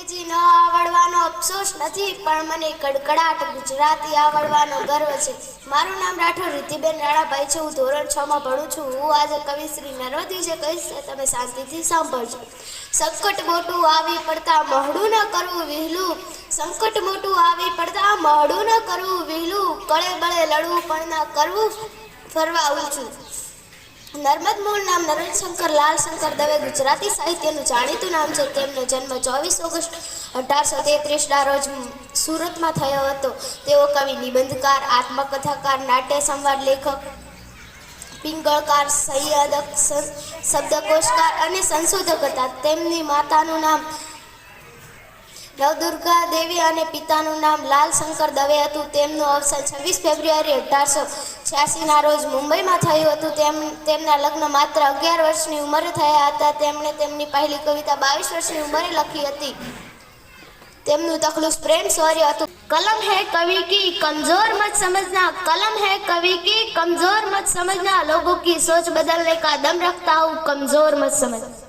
અંગ્રેજી ન આવડવાનો અફસોસ નથી, પણ મને કડકડાટ ગુજરાતી આવડવાનો ગર્વ છે. મારું નામ રાઠોડ રિદ્ધિબેન રાણાભાઈ છે. હું ધોરણ 6 માં ભણું છું. હું આજે કવિ શ્રી નર્મદી જે કહીશ તમે શાંતિથી સાંભળજો. સંકટ મોટું આવી પડતા મોહડું ન કરવું વહેલું, સંકટ મોટું આવી પડતા મોહડું ન કરવું વહેલું, કળે બળે લડવું પણ ના કરવું ફરવા ઊંચું. નર્મદ મૂળ નામ નરેશશંકર લાલશંકર દવે ગુજરાતી સાહિત્યનું જાણીતું નામ છે. તેમનો જન્મ 24 ઓગસ્ટ 1833ના રોજ સુરતમાં થયો હતો. તેઓ કવિ, નિબંધકાર, આત્મકથાકાર, નાટ્ય સંવાદ લેખક, પિંગળકાર, સંપાદક, શબ્દકોશકાર અને સંશોધક હતા. તેમની માતાનું નામ નવદુર્ગા દેવી અને પિતાનું નામ લાલશંકર દવે હતું. તેમનું અવસાન 26 ફેબ્રુઆરી 1886ના રોજ મુંબઈમાં થયું હતું. તેમના લગ્ન માત્ર 11 વર્ષની ઉંમરે થયા હતા. તેમણે તેમની પહેલી કવિતા 22 વર્ષની ઉંમરે લખી હતી. તેમનું તખલુસ પ્રેમ શૌર્ય હતું. कलम है कवि की कमजोर मत समझना, कलम है कवि की कमजोर मत समझना, लोगों की सोच बदलने का दम रखता हूँ, कमजोर मत समझना.